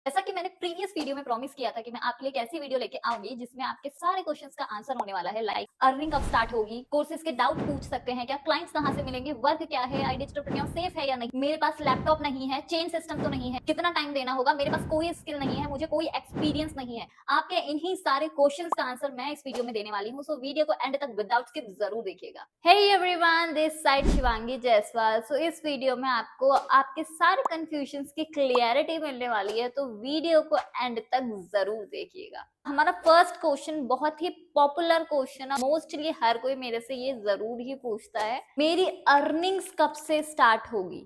जैसा कि मैंने प्रीवियस वीडियो में प्रॉमिस किया था कि मैं आपके लिए एक ऐसी वीडियो लेके आऊंगी जिसमें आपके सारे क्वेश्चंस का आंसर होने वाला है, लाइक अर्निंग कब स्टार्ट होगी, कोर्सेज के डाउट पूछ सकते हैं क्या, क्लाइंट्स कहाँ से मिलेंगे, वर्क क्या है, आई डिजिटल सेफ है या नहीं, मेरे पास लैपटॉप नहीं है, चेन सिस्टम तो नहीं है, कितना टाइम देना होगा, मेरे पास कोई स्किल नहीं है, मुझे कोई एक्सपीरियंस नहीं है। आपके इन्हीं सारे क्वेश्चंस का आंसर मैं इस वीडियो में देने वाली हूँ, सो वीडियो को एंड तक विदाउट स्किप जरूर देखिएगा। Hey everyone, this side Shivangi Jaiswal. So इस वीडियो में आपको आपके सारे कंफ्यूजन्स की क्लियरिटी मिलने वाली है, तो वीडियो को एंड तक जरूर देखिएगा। हमारा फर्स्ट क्वेश्चन बहुत ही पॉपुलर क्वेश्चन है, मोस्टली हर कोई मेरे से ये जरूर ही पूछता है, मेरी अर्निंग्स कब से स्टार्ट होगी।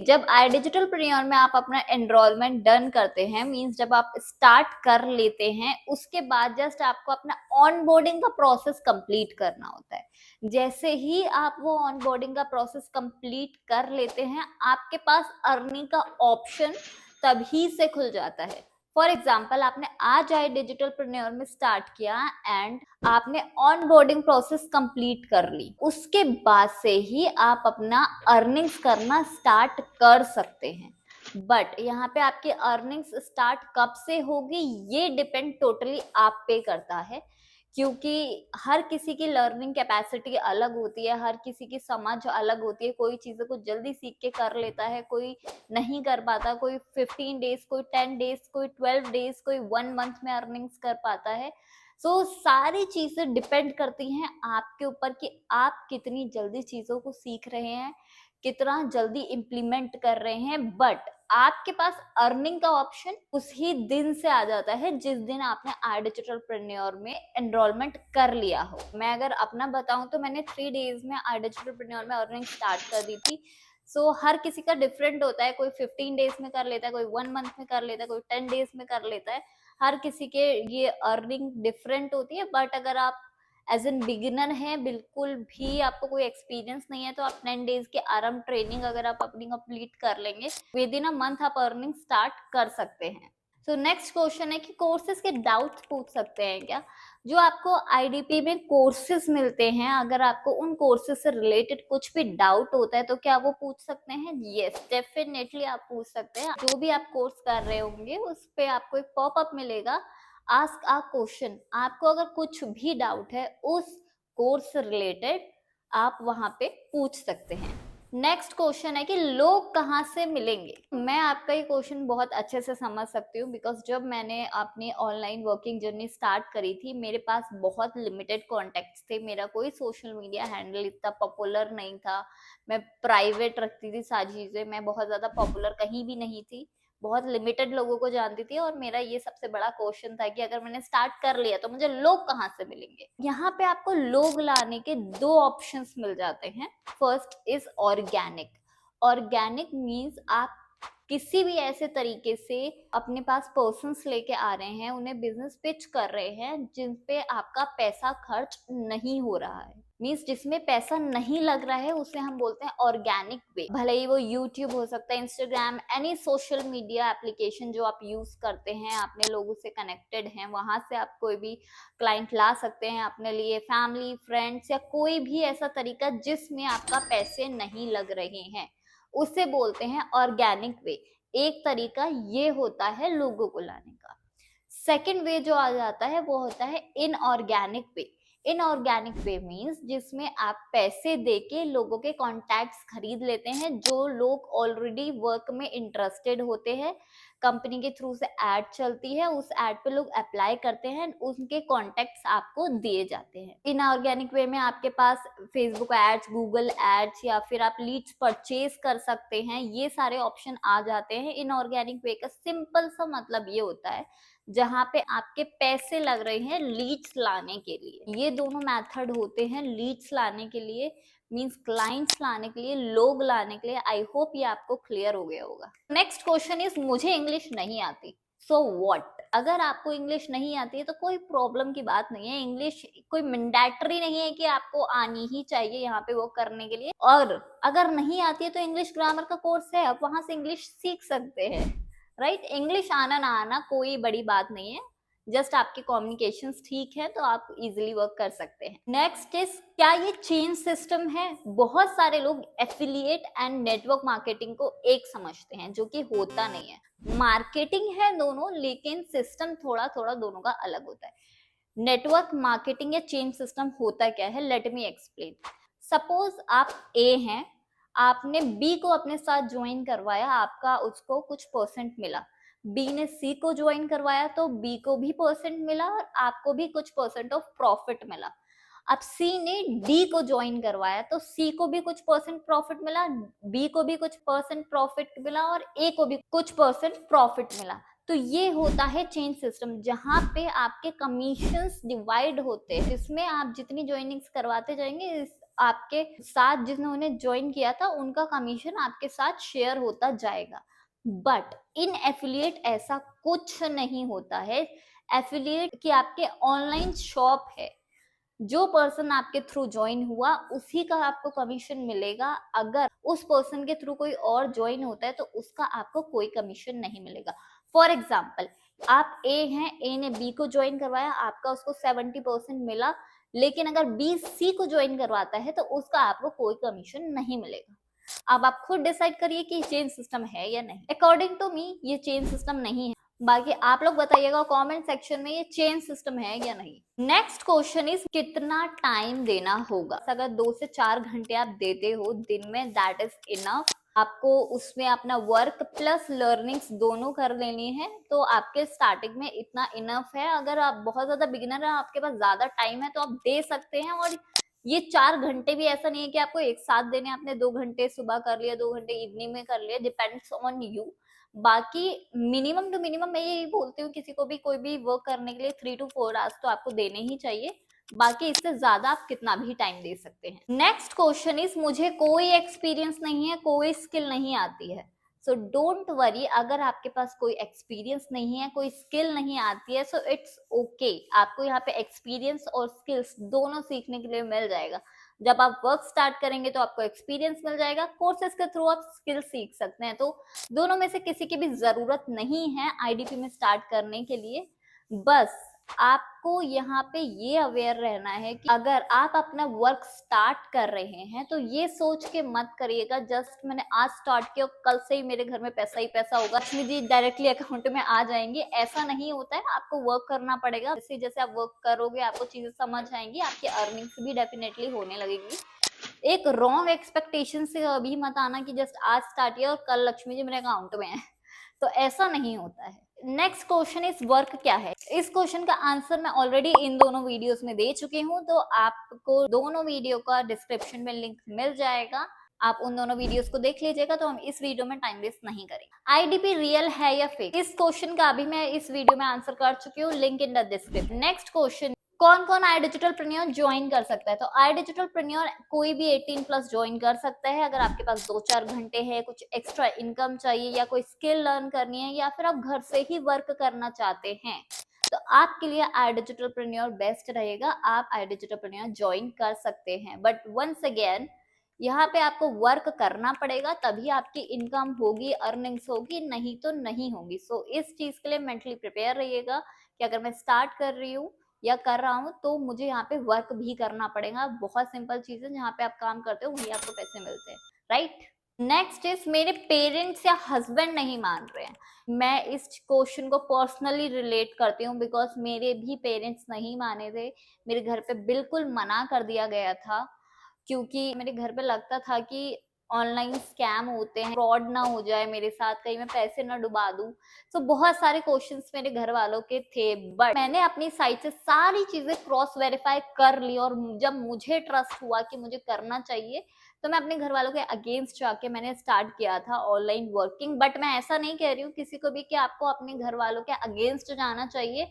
जब आई डिजिटल प्रीमियर में आप अपना एनरोलमेंट डन करते हैं, मींस जब आप स्टार्ट कर लेते हैं, उसके बाद जस्ट आपको अपना ऑनबोर्डिंग का प्रोसेस कंप्लीट करना होता है। जैसे ही आप वो ऑनबोर्डिंग का प्रोसेस कंप्लीट कर लेते हैं, आपके पास अर्निंग का ऑप्शन तभी से खुल जाता है। फॉर एग्जाम्पल, आपने आज आई डिजिटल प्रीमियर में स्टार्ट किया एंड आपने ऑनबोर्डिंग प्रोसेस कंप्लीट कर ली, उसके बाद से ही आप अपना अर्निंग्स करना स्टार्ट कर सकते हैं। बट यहाँ पे आपकी अर्निंग्स स्टार्ट कब से होगी ये डिपेंड टोटली आप पे करता है, क्योंकि हर किसी की लर्निंग कैपेसिटी अलग होती है, हर किसी की समझ अलग होती है। कोई चीज़ों को जल्दी सीख के कर लेता है, कोई नहीं कर पाता, कोई 15 डेज, कोई 10 डेज, कोई 12 डेज, कोई 1 मंथ में अर्निंग्स कर पाता है। सारी चीजें डिपेंड करती हैं आपके ऊपर कि आप कितनी जल्दी चीजों को सीख रहे हैं, कितना जल्दी इम्प्लीमेंट कर रहे हैं। बट आपके पास अर्निंग का ऑप्शन उस ही दिन से आ जाता है जिस दिन आपने आई डिजिटल प्रेन्योर में एनरोलमेंट कर लिया हो। मैं अगर अपना बताऊं तो मैंने 3 डेज में आई डिजिटल प्रेन्योर में अर्निंग स्टार्ट कर दी थी। हर किसी का डिफरेंट होता है, कोई 15 डेज में कर लेता है, कोई 1 मंथ में कर लेता है, कोई 10 डेज में कर लेता है। हर किसी के ये अर्निंग डिफरेंट होती है। बट अगर आप एज एन बिगिनर हैं, बिल्कुल भी आपको कोई एक्सपीरियंस नहीं है, तो आप 10 डेज के आराम ट्रेनिंग अगर आप अपनी कंप्लीट कर लेंगे, विद इन अ मंथ आप अर्निंग स्टार्ट कर सकते हैं। नेक्स्ट क्वेश्चन है कि कोर्सेज के डाउट्स पूछ सकते हैं क्या। जो आपको आईडीपी में कोर्सेज मिलते हैं, अगर आपको उन कोर्सेज से रिलेटेड कुछ भी डाउट होता है तो क्या वो पूछ सकते हैं? यस, डेफिनेटली आप पूछ सकते हैं। जो भी आप कोर्स कर रहे होंगे उस पे आपको एक पॉपअप मिलेगा, आस्क अ क्वेश्चन। आपको अगर कुछ भी डाउट है उस कोर्स से रिलेटेड, आप वहां पे पूछ सकते हैं। नेक्स्ट क्वेश्चन है कि लोग कहाँ से मिलेंगे। मैं आपका ये क्वेश्चन बहुत अच्छे से समझ सकती हूँ, बिकॉज जब मैंने अपनी ऑनलाइन वर्किंग जर्नी स्टार्ट करी थी, मेरे पास बहुत लिमिटेड कॉन्टेक्ट्स थे, मेरा कोई सोशल मीडिया हैंडल इतना पॉपुलर नहीं था, मैं प्राइवेट रखती थी सारी चीजें, मैं बहुत ज्यादा पॉपुलर कहीं भी नहीं थी, बहुत लिमिटेड लोगों को जानती थी। और मेरा ये सबसे बड़ा क्वेश्चन था कि अगर मैंने स्टार्ट कर लिया तो मुझे लोग कहाँ से मिलेंगे। यहाँ पे आपको लोग लाने के 2 ऑप्शंस मिल जाते हैं। First is organic. Organic means आप किसी भी ऐसे तरीके से अपने पास पर्सन्स लेके आ रहे हैं, उन्हें बिजनेस पिच कर रहे हैं जिन पे आपका पैसा खर्च नहीं हो रहा है, मीन्स जिसमें पैसा नहीं लग रहा है, उसे हम बोलते हैं ऑर्गेनिक वे। भले ही वो यूट्यूब हो सकता है, Instagram, any social media application जो आप यूज करते हैं, अपने लोगों से कनेक्टेड हैं, वहां से आप कोई भी क्लाइंट ला सकते हैं अपने लिए, फैमिली, फ्रेंड्स, या कोई भी ऐसा तरीका जिसमें आपका पैसे नहीं लग रहे हैं, उसे बोलते हैं ऑर्गेनिक वे। एक तरीका ये होता है लोगों को लाने का। सेकेंड वे जो आ जाता है वो होता है इनऑर्गेनिक वे। इनऑर्गेनिक वे मीन्स जिसमें आप पैसे देके लोगों के कॉन्टैक्ट्स खरीद लेते हैं, जो लोग ऑलरेडी वर्क में इंटरेस्टेड होते हैं, कंपनी के थ्रू से एड चलती है, उस एड पे लोग अप्लाई करते हैं, उनके कॉन्टैक्ट्स आपको दिए जाते हैं। इनऑर्गेनिक वे में आपके पास फेसबुक एड्स, गूगल एड्स, या फिर आप लीड्स परचेज कर सकते हैं, ये सारे ऑप्शन आ जाते हैं। इनऑर्गेनिक वे का सिंपल सा मतलब ये होता है जहां पे आपके पैसे लग रहे हैं लीड्स लाने के लिए। ये दोनों मेथड होते हैं लीड्स लाने के लिए, मींस क्लाइंट्स लाने के लिए, लोग लाने के लिए। आई होप ये आपको क्लियर हो गया होगा। नेक्स्ट क्वेश्चन इज, मुझे इंग्लिश नहीं आती, सो व्हाट। अगर आपको इंग्लिश नहीं आती है तो कोई प्रॉब्लम की बात नहीं है। इंग्लिश कोई मैंडेटरी नहीं है कि आपको आनी ही चाहिए यहाँ पे वो करने के लिए। और अगर नहीं आती है तो इंग्लिश ग्रामर का कोर्स है, आप वहां से इंग्लिश सीख सकते हैं, राइट। इंग्लिश आना ना आना कोई बड़ी बात नहीं है। जस्ट आपके कम्युनिकेशंस ठीक है तो आप इजीली वर्क कर सकते हैं। नेक्स्ट इज, क्या ये चेन सिस्टम है? बहुत सारे लोग एफिलिएट एंड नेटवर्क मार्केटिंग को एक समझते हैं, जो कि होता नहीं है। मार्केटिंग है दोनों, लेकिन सिस्टम थोड़ा थोड़ा दोनों का अलग होता है। नेटवर्क मार्केटिंग या चेन सिस्टम होता क्या है, लेट मी एक्सप्लेन। सपोज आप ए हैं, आपने बी को अपने साथ ज्वाइन करवाया, आपका उसको कुछ परसेंट मिला। बी ने सी को ज्वाइन करवाया तो बी को भी परसेंट मिला और आपको भी कुछ परसेंट ऑफ प्रॉफिट मिला। अब सी ने डी को ज्वाइन करवाया तो सी को भी कुछ परसेंट प्रॉफिट मिला, बी को भी कुछ परसेंट प्रॉफिट मिला और ए को भी कुछ परसेंट प्रॉफिट मिला। तो ये होता है चेन सिस्टम, जहां पे आपके कमीशंस डिवाइड होते हैं, जिसमें आप जितनी ज्वाइनिंग्स करवाते जाएंगे, आपके साथ जिन्होंने ज्वाइन किया था उनका कमीशन आपके साथ शेयर होता जाएगा। बट इन एफिलिएट ऐसा कुछ नहीं होता है। एफिलिएट की आपके ऑनलाइन शॉप है, जो पर्सन आपके थ्रू ज्वाइन हुआ उसी का आपको कमीशन मिलेगा। अगर उस पर्सन के थ्रू कोई और ज्वाइन होता है तो उसका आपको कोई कमीशन नहीं मिलेगा। फॉर एग्जाम्पल, आप ए हैं, ए ने बी को ज्वाइन करवाया, आपका उसको 70% मिला, लेकिन अगर बी सी को ज्वाइन करवाता है तो उसका आपको कोई कमीशन नहीं मिलेगा। अब आप खुद डिसाइड करिए कि चेन सिस्टम है या नहीं। अकॉर्डिंग टू मी ये चेन सिस्टम नहीं है। बाकी आप लोग बताइएगा कमेंट सेक्शन में ये चेन सिस्टम है या नहीं। नेक्स्ट क्वेश्चन इज, कितना टाइम देना होगा? अगर 2 से 4 घंटे आप देते हो दिन में, दैट इज इनफ। आपको उसमें अपना वर्क प्लस लर्निंग्स दोनों कर लेनी है, तो आपके स्टार्टिंग में इतना इनफ है। अगर आप बहुत ज्यादा बिगिनर है, आपके पास ज्यादा टाइम है, तो आप दे सकते हैं। और ये 4 घंटे भी ऐसा नहीं है कि आपको एक साथ देने, आपने 2 घंटे सुबह कर लिया, 2 घंटे इवनिंग में कर लिया, डिपेंड्स ऑन यू। बाकी मिनिमम टू मिनिमम मैं यही बोलती हूँ, किसी को भी कोई भी वर्क करने के लिए 3 to 4 आवर्स तो आपको देने ही चाहिए। बाकी इससे ज्यादा आप कितना भी टाइम दे सकते हैं। नेक्स्ट क्वेश्चन इज, मुझे कोई एक्सपीरियंस नहीं है, कोई स्किल नहीं आती है। सो डोंट वरी, अगर आपके पास कोई एक्सपीरियंस नहीं है, कोई स्किल नहीं आती है, सो इट्स ओके। आपको यहाँ पे एक्सपीरियंस और स्किल्स दोनों सीखने के लिए मिल जाएगा। जब आप वर्क स्टार्ट करेंगे तो आपको एक्सपीरियंस मिल जाएगा, कोर्सेज के थ्रू आप स्किल सीख सकते हैं। तो दोनों में से किसी की भी जरूरत नहीं है आईडीपी में स्टार्ट करने के लिए। बस आपको यहाँ पे ये अवेयर रहना है कि अगर आप अपना वर्क स्टार्ट कर रहे हैं तो ये सोच के मत करिएगा जस्ट मैंने आज स्टार्ट किया कल से ही मेरे घर में पैसा ही पैसा होगा, लक्ष्मी जी डायरेक्टली अकाउंट में आ जाएंगे। ऐसा नहीं होता है, आपको वर्क करना पड़ेगा। जैसे जैसे आप वर्क करोगे आपको चीजें समझ आएंगी, आपकी अर्निंग्स भी डेफिनेटली होने लगेगी। एक रॉन्ग एक्सपेक्टेशन से अभी मत आना कि जस्ट आज स्टार्ट किया और कल लक्ष्मी जी मेरे अकाउंट में है, तो ऐसा नहीं होता है। नेक्स्ट क्वेश्चन इज, वर्क क्या है? इस क्वेश्चन का आंसर मैं ऑलरेडी इन दोनों वीडियोस में दे चुकी हूँ, तो आपको दोनों वीडियो का डिस्क्रिप्शन में लिंक मिल जाएगा, आप उन दोनों वीडियोस को देख लीजिएगा। तो हम इस वीडियो में टाइम वेस्ट नहीं करेंगे। आईडीपी रियल है या फेक, इस क्वेश्चन का अभी मैं इस वीडियो में आंसर कर चुकी हूँ, link in the description. Next question, कौन कौन आई डिजिटल प्रेन्योर ज्वाइन कर सकता है? तो आई डिजिटल प्रेन्योर कोई भी 18+ ज्वाइन कर सकता है। अगर आपके पास 2-4 घंटे है, कुछ एक्स्ट्रा इनकम चाहिए या कोई स्किल लर्न करनी है, या फिर आप घर से ही वर्क करना चाहते हैं, तो आपके लिए आई डिजिटल प्रेन्योर बेस्ट रहेगा। आप आई डिजिटल प्रेन्योर ज्वाइन कर सकते हैं। बट वंस अगेन यहाँ पे आपको वर्क करना पड़ेगा, तभी आपकी इनकम होगी, अर्निंग्स होगी, नहीं तो नहीं होगी। सो इस चीज के लिए मेंटली प्रिपेयर रहिएगा कि अगर मैं स्टार्ट कर रही हूँ या कर रहा हूँ तो मुझे यहाँ पे वर्क भी करना पड़ेगा। बहुत सिंपल चीज है, जहाँ पे आप काम करते हो वही आपको पैसे मिलते हैं, राइट। नेक्स्ट इज, मेरे पेरेंट्स या हस्बैंड नहीं मान रहे हैं। मैं इस क्वेश्चन को पर्सनली रिलेट करती हूँ, बिकॉज मेरे भी पेरेंट्स नहीं माने थे। मेरे घर पे बिल्कुल मना कर दिया गया था, क्योंकि मेरे घर पे लगता था कि ऑनलाइन स्कैम होते हैं, फ्रॉड ना हो जाए मेरे साथ, कहीं मैं पैसे ना डुबा दूं। तो बहुत सारे क्वेश्चंस मेरे घर वालों के थे, बट मैंने अपनी साइड से सारी चीजें क्रॉस वेरीफाई कर ली, और जब मुझे ट्रस्ट हुआ कि मुझे करना चाहिए, तो मैं अपने घर वालों के अगेंस्ट जाके मैंने स्टार्ट किया था ऑनलाइन वर्किंग। बट मैं ऐसा नहीं कह रही हूँ किसी को भी कि आपको अपने घर वालों के अगेंस्ट जाना चाहिए।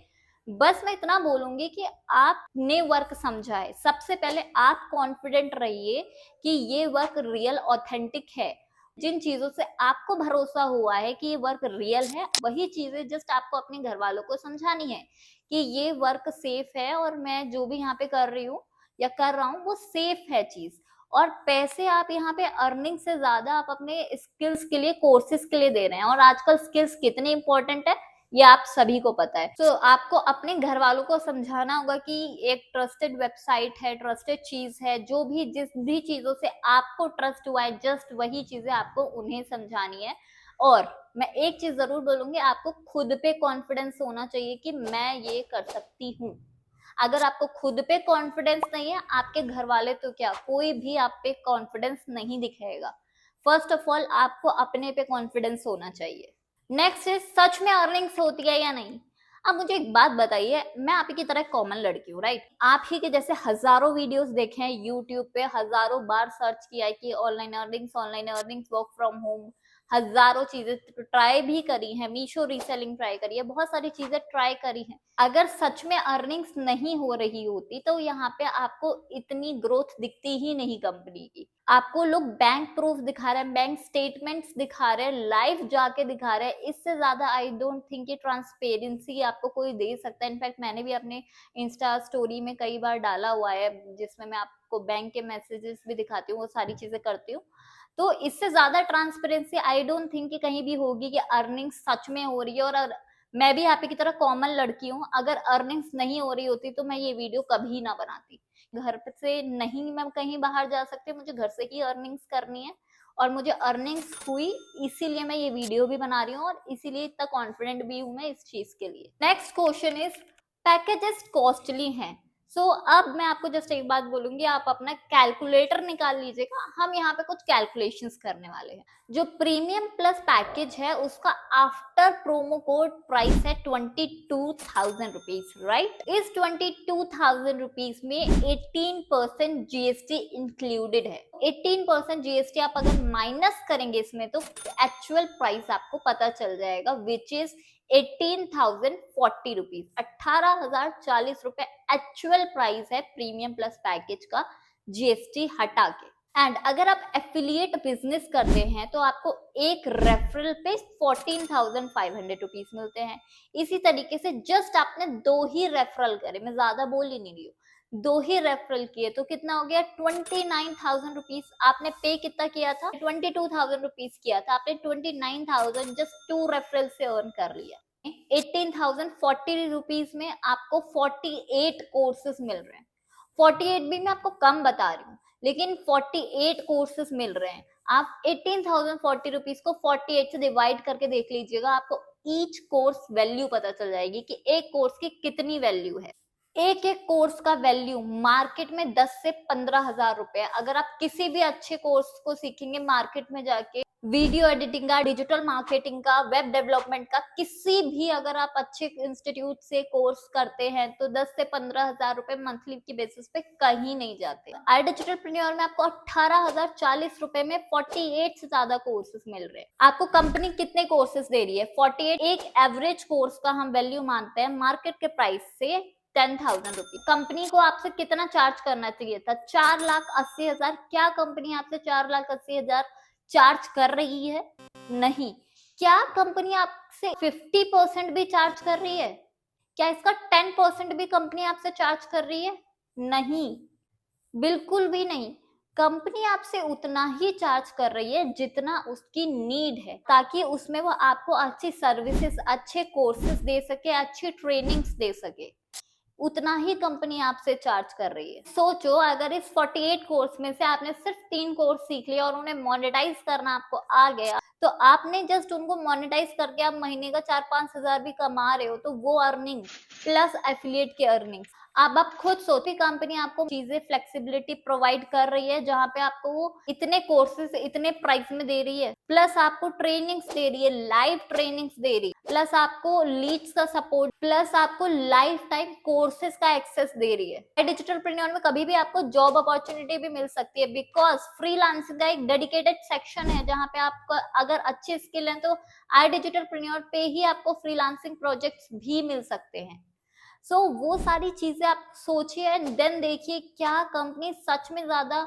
बस मैं इतना बोलूंगी कि आपने वर्क समझा है, सबसे पहले आप कॉन्फिडेंट रहिए कि ये वर्क रियल ऑथेंटिक है। जिन चीजों से आपको भरोसा हुआ है कि ये वर्क रियल है, वही चीजें जस्ट आपको अपने घर वालों को समझानी है कि ये वर्क सेफ है, और मैं जो भी यहाँ पे कर रही हूँ या कर रहा हूँ वो सेफ है चीज। और पैसे आप यहाँ पे अर्निंग से ज्यादा आप अपने स्किल्स के लिए, कोर्सेज के लिए दे रहे हैं। और आजकल स्किल्स कितने इंपॉर्टेंट है, ये आप सभी को पता है। तो आपको अपने घर वालों को समझाना होगा कि एक ट्रस्टेड वेबसाइट है, ट्रस्टेड चीज है, जो भी जिस भी चीजों से आपको ट्रस्ट हुआ है जस्ट वही चीजें आपको उन्हें समझानी है। और मैं एक चीज जरूर बोलूंगी, आपको खुद पे कॉन्फिडेंस होना चाहिए कि मैं ये कर सकती हूँ। अगर आपको खुद पे कॉन्फिडेंस नहीं है, आपके घर वाले तो क्या, कोई भी आप पे कॉन्फिडेंस नहीं दिखाएगा। फर्स्ट ऑफ ऑल आपको अपने पे कॉन्फिडेंस होना चाहिए। नेक्स्ट इज, सच में अर्निंग्स होती है या नहीं। अब मुझे एक बात बताइए, मैं आप ही की तरह कॉमन लड़की हूँ, राइट? आप ही के जैसे हजारों वीडियोस देखे हैं यूट्यूब पे, हजारों बार सर्च किया है कि online earnings, work from home, हजारों चीजें ट्राई भी करी है, मीशो रीसेलिंग ट्राई करी है, बहुत सारी चीजें ट्राई करी है। अगर सच में अर्निंग्स नहीं हो रही होती तो यहाँ पे आपको इतनी ग्रोथ दिखती ही नहीं कंपनी की। आपको लोग बैंक प्रूफ दिखा रहे हैं, बैंक स्टेटमेंट्स दिखा रहे हैं, लाइव जाके दिखा रहे हैं। इससे ज्यादा आई डोंट थिंक कि ट्रांसपेरेंसी आपको कोई दे सकता है। इनफैक्ट मैंने भी अपने इंस्टा स्टोरी में कई बार डाला हुआ है जिसमें मैं आपको बैंक के मैसेजेस भी दिखाती हूँ, वो सारी चीजें करती हूँ। तो इससे ज्यादा ट्रांसपेरेंसी आई डोंट थिंक कि कहीं भी होगी कि अर्निंग सच में हो रही है। और मैं भी आप ही की तरह कॉमन लड़की हूँ, अगर अर्निंग्स नहीं हो रही होती तो मैं ये वीडियो कभी ना बनाती। घर से नहीं मैं कहीं बाहर जा सकती, मुझे घर से ही अर्निंग्स करनी है और मुझे अर्निंग्स हुई, इसीलिए मैं ये वीडियो भी बना रही हूँ और इसीलिए इतना कॉन्फिडेंट भी हूँ मैं इस चीज के लिए। Next question is, packages costly हैं। अब मैं आपको जस्ट एक बात बोलूंगी, आप अपना कैलकुलेटर निकाल लीजिएगा, हम यहाँ पे कुछ कैलकुलेशंस करने वाले हैं। जो प्रीमियम प्लस पैकेज है उसका आफ्टर प्रोमो कोड प्राइस है 22,000 रुपीज, राइट? इस 22,000 रुपीज में 18% जीएसटी इंक्लूडेड है। 18% जीएसटी आप अगर माइनस करेंगे इसमें तो एक्चुअल प्राइस आपको पता चल जाएगा, विच इज 18,040 रुपीज, 18,040 रुपए एक्चुअल प्राइस है प्रीमियम प्लस पैकेज का, जीएसटी हटा के। एंड अगर आप एफिलिएट बिजनेस करते हैं तो आपको एक रेफरल पे 14,500 रुपीज मिलते हैं। इसी तरीके से जस्ट आपने 2 ही रेफरल करे, मैं ज्यादा बोल ही नहीं रही हूँ, 2 ही रेफरल किए तो कितना हो गया, 29,000 रुपीज। आपने पे कितना किया था, 22,000 रुपीज किया था, आपने 29,000 जस्ट 2 रेफरल से अर्न कर लिया। 18,040 रुपीज में आपको 48 कोर्सेज मिल रहे हैं। 48 भी मैं आपको कम बता रही हूँ, लेकिन 48 कोर्सेज मिल रहे हैं। आप 18,040 रुपीज को 48 से डिवाइड करके देख लीजिएगा, आपको ईच कोर्स वैल्यू पता चल जाएगी कि एक कोर्स की कितनी वैल्यू है। एक एक कोर्स का वैल्यू मार्केट में 10 से 15,000 रुपए। अगर आप किसी भी अच्छे कोर्स को सीखेंगे मार्केट में जाके, वीडियो एडिटिंग का, डिजिटल मार्केटिंग का, वेब डेवलपमेंट का, किसी भी अगर आप अच्छे इंस्टीट्यूट से कोर्स करते हैं तो 10 से 15,000 रुपए मंथली की बेसिस पे कहीं नहीं जाते। आई डिजिटलप्रेन्योर में आपको 18,040 रुपए में 48 से ज्यादा कोर्सेज मिल रहे हैं। आपको कंपनी कितने कोर्सेज दे रही है, 48। एक एवरेज कोर्स का हम वैल्यू मानते हैं मार्केट के प्राइस से 10,000 रुपीज। कंपनी को आपसे कितना चार्ज करना चाहिए था, 4,80,000। क्या कंपनी आपसे 4,80,000 चार्ज कर रही है? नहीं। क्या कंपनी आपसे 50% भी चार्ज कर रही है? क्या इसका 10% भी कंपनी आपसे चार्ज कर रही है? नहीं, बिल्कुल भी नहीं। कंपनी आपसे उतना ही चार्ज कर रही है जितना उसकी नीड है, ताकि उसमें वो आपको अच्छी सर्विसेज, अच्छे कोर्सेज दे सके, अच्छी ट्रेनिंग्स दे सके। उतना ही कंपनी आपसे चार्ज कर रही है। सोचो अगर इस 48 कोर्स में से आपने सिर्फ 3 कोर्स सीख लिया और उन्हें मोनेटाइज करना आपको आ गया, तो आपने जस्ट उनको मोनेटाइज करके आप महीने का 4-5 हजार भी कमा रहे हो, तो वो अर्निंग प्लस एफिलिएट की अर्निंग। अब आप खुद सोचिए, कंपनी आपको चीजें फ्लेक्सिबिलिटी प्रोवाइड कर रही है जहां पे आपको वो इतने कोर्सेज इतने प्राइस में दे रही है, प्लस आपको ट्रेनिंग्स दे रही है, लाइव ट्रेनिंग्स दे रही है, प्लस आपको लीड्स का सपोर्ट, प्लस आपको लाइफ टाइम कोर्सेज का एक्सेस दे रही है। डिजिटलप्रेन्योर में कभी भी आपको जॉब अपॉर्चुनिटी भी मिल सकती है, बिकॉज फ्रीलांसिंग का एक डेडिकेटेड सेक्शन है जहां पे आपको अगर अच्छे स्किल है तो आई डिजिटलप्रेन्योर पे ही आपको फ्रीलांसिंग प्रोजेक्ट्स भी मिल सकते हैं। वो सारी चीजें आप सोचिए एंड देन देखिए, क्या कंपनी सच में ज्यादा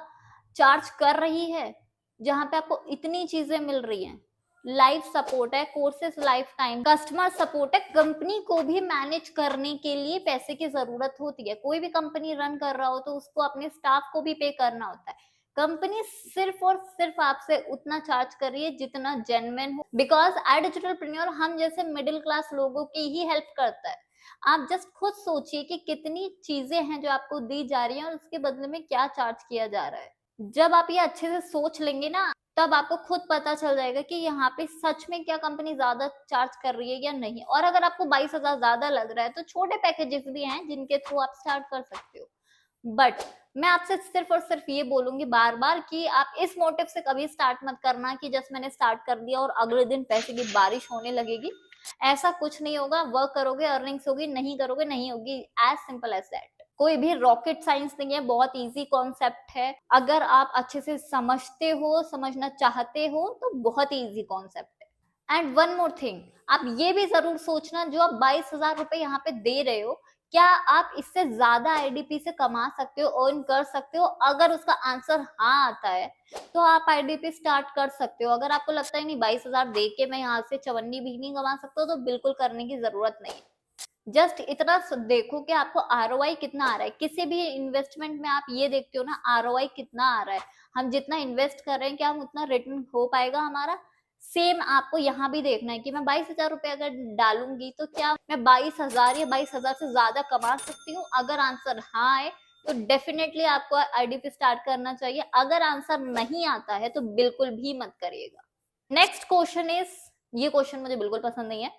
चार्ज कर रही है जहां पे आपको इतनी चीजें मिल रही हैं। लाइफ सपोर्ट है, courses life time, customer support है। कंपनी को भी मैनेज करने के लिए पैसे की जरूरत होती है। कोई भी कंपनी रन कर रहा हो तो उसको अपने स्टाफ को भी पे करना होता है। कंपनी सिर्फ और सिर्फ आपसे उतना चार्ज कर रही है जितना जेन्युइन हो, बिकॉज एडिजिटलप्रेन्योर हम जैसे मिडिल क्लास लोगों की ही हेल्प करता है। आप जस्ट खुद सोचिए कि कितनी चीजें हैं जो आपको दी जा रही हैं और उसके बदले में क्या चार्ज किया जा रहा है। जब आप ये अच्छे से सोच लेंगे ना, तब आपको खुद पता चल जाएगा कि यहाँ पे सच में क्या कंपनी ज्यादा चार्ज कर रही है या नहीं। और अगर आपको 22,000 ज्यादा लग रहा है तो छोटे पैकेजेस भी हैं जिनके थ्रू आप स्टार्ट कर सकते हो। बट मैं आपसे सिर्फ और सिर्फ ये बोलूंगी बार बार कि आप इस मोटिव से कभी स्टार्ट मत करना कि जस्ट मैंने स्टार्ट कर दिया और अगले दिन पैसे की बारिश होने लगेगी। ऐसा कुछ नहीं होगा। वर्क करोगे अर्निंग्स होगी, नहीं करोगे नहीं होगी। As simple as that. कोई भी रॉकेट साइंस नहीं है, बहुत इजी कॉन्सेप्ट है। अगर आप अच्छे से समझते हो, समझना चाहते हो तो बहुत ही इजी कॉन्सेप्ट है। एंड वन मोर थिंग, आप ये भी जरूर सोचना, जो आप 22,000 रुपए यहाँ पे दे रहे हो, क्या आप इससे ज्यादा आईडीपी से कमा सकते हो, अर्न कर सकते हो? अगर उसका आंसर हाँ आता है तो आप आईडीपी स्टार्ट कर सकते हो। अगर आपको लगता है नहीं 22,000 दे के मैं यहाँ से चवन्नी भी नहीं कमा सकता, तो बिल्कुल करने की जरूरत नहीं। जस्ट इतना देखो कि आपको आरओआई कितना आ रहा है। किसी भी इन्वेस्टमेंट में आप ये देखते हो ना, आरओआई कितना आ रहा है, हम जितना इन्वेस्ट कर रहे हैं क्या हम उतना रिटर्न हो पाएगा हमारा। सेम आपको यहाँ भी देखना है कि मैं 22,000 रुपए अगर डालूंगी तो क्या मैं 22,000 या 22,000 से ज्यादा कमा सकती हूँ। अगर आंसर हाँ है तो डेफिनेटली आपको आईडीपी स्टार्ट करना चाहिए। अगर आंसर नहीं आता है तो बिल्कुल भी मत करिएगा। नेक्स्ट क्वेश्चन इज, ये क्वेश्चन मुझे बिल्कुल पसंद नहीं है,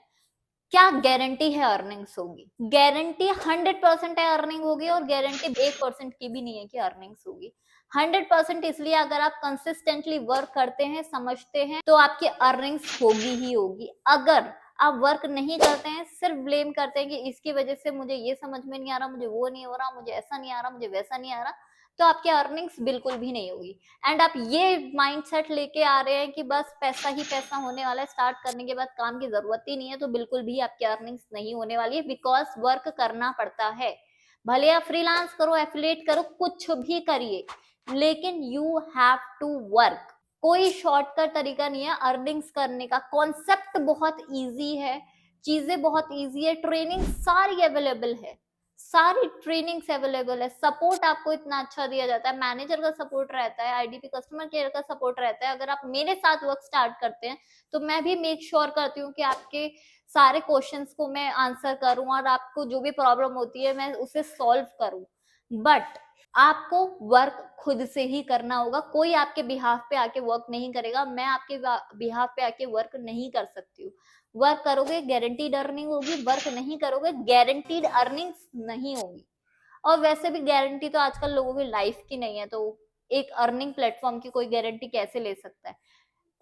क्या गारंटी है अर्निंग्स होगी? गारंटी 100% है अर्निंग होगी, और गारंटी 1% की भी नहीं है कि अर्निंग्स होगी। 100% इसलिए अगर आप कंसिस्टेंटली वर्क करते हैं, समझते हैं, तो आपकी अर्निंग्स होगी ही होगी। अगर आप वर्क नहीं करते हैं, सिर्फ ब्लेम करते हैं कि इसकी वजह से मुझे ये समझ में नहीं आ रहा, मुझे वो नहीं हो रहा, मुझे ऐसा नहीं आ रहा, मुझे वैसा नहीं आ रहा, तो आपकी अर्निंग्स बिल्कुल भी नहीं होगी। एंड आप ये माइंडसेट लेके आ रहे हैं कि बस पैसा ही पैसा होने वाला है, स्टार्ट करने के बाद काम की जरूरत ही नहीं है, तो बिल्कुल भी आपकी अर्निंग्स नहीं होने वाली है। बिकॉज वर्क करना पड़ता है। भले आप फ्रीलांस करो, एफिलिएट करो, कुछ भी करिए, लेकिन यू हैव टू वर्क। कोई शॉर्टकट तरीका नहीं है अर्निंग्स करने का। कॉन्सेप्ट बहुत इजी है, चीजें बहुत इजी है, ट्रेनिंग सारी अवेलेबल है, सारी ट्रेनिंग्स अवेलेबल है, सपोर्ट आपको इतना अच्छा दिया जाता है, मैनेजर का सपोर्ट रहता है, आईडीपी कस्टमर केयर का सपोर्ट रहता है। अगर आप मेरे साथ वर्क स्टार्ट करते हैं तो मैं भी मेक श्योर करती हूँ कि आपके सारे क्वेश्चंस को मैं आंसर करूं और आपको जो भी प्रॉब्लम होती है मैं उसे सॉल्व करूं। बट आपको वर्क खुद से ही करना होगा। कोई आपके बिहाफ पे आके वर्क नहीं करेगा। मैं आपके बिहाफ पे आके वर्क नहीं कर सकती हूँ। वर्क करोगे गारंटीड अर्निंग होगी, वर्क नहीं करोगे गारंटीड अर्निंग्स नहीं होगी। और वैसे भी गारंटी तो आजकल लोगों की लाइफ की नहीं है, तो एक अर्निंग प्लेटफॉर्म की कोई गारंटी कैसे ले सकता है?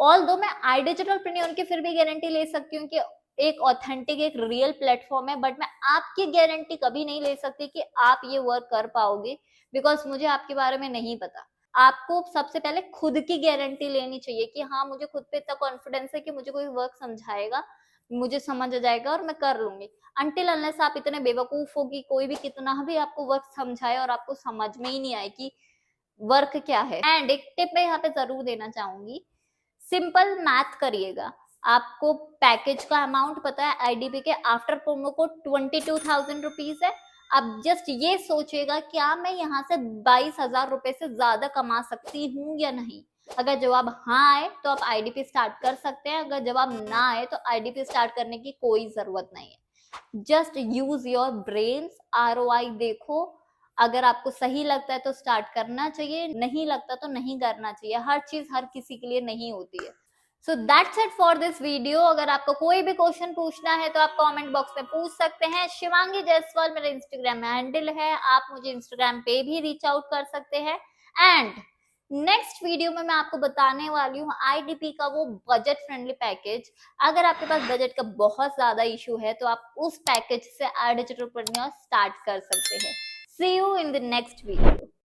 ऑल दो मैं आइडिजिटलप्रेन्योर की फिर भी गारंटी ले सकती हूँ कि एक ऑथेंटिक, एक रियल प्लेटफॉर्म है, बट मैं आपकी गारंटी कभी नहीं ले सकती कि आप ये वर्क कर पाओगे, बिकॉज मुझे आपके बारे में नहीं पता। आपको सबसे पहले खुद की गारंटी लेनी चाहिए कि हाँ मुझे खुद पे इतना कॉन्फिडेंस है कि मुझे कोई वर्क समझाएगा, मुझे समझ आ जाएगा और मैं कर लूंगी। अनटिल अनलेस आप इतने बेवकूफ हो कि कोई भी कितना भी आपको वर्क समझाए और आपको समझ में ही नहीं आए कि वर्क क्या है। एंड एक टिप मैं यहाँ पे जरूर देना चाहूंगी, सिंपल मैथ करिएगा। आपको पैकेज का अमाउंट पता है, आईडीपी के आफ्टर प्रोमो कोड 22,000 रुपीज है। अब जस्ट ये सोचिएगा क्या मैं यहाँ से 22,000 रुपए से ज्यादा कमा सकती हूँ या नहीं। अगर जवाब हाँ आए तो आप आईडीपी स्टार्ट कर सकते हैं। अगर जवाब ना आए तो आईडीपी स्टार्ट करने की कोई जरूरत नहीं है। Just use your brains, ROI देखो। अगर आपको सही लगता है तो स्टार्ट करना चाहिए, नहीं लगता तो नहीं करना चाहिए। हर चीज हर किसी के लिए नहीं होती है। So that's it for this video. अगर आपको कोई भी क्वेश्चन पूछना है तो आप कमेंट बॉक्स में पूछ सकते हैं। शिवांगी जायसवाल मेरा इंस्टाग्राम हैंडल है, आप मुझे इंस्टाग्राम पे भी रीच आउट कर सकते हैं। एंड नेक्स्ट वीडियो में मैं आपको बताने वाली हूँ आईडीपी का वो बजट फ्रेंडली पैकेज। अगर आपके पास बजट का बहुत ज्यादा इशू है तो आप उस पैकेज से एडिजिटलप्रेन्योर स्टार्ट कर सकते हैं। See you in the next video.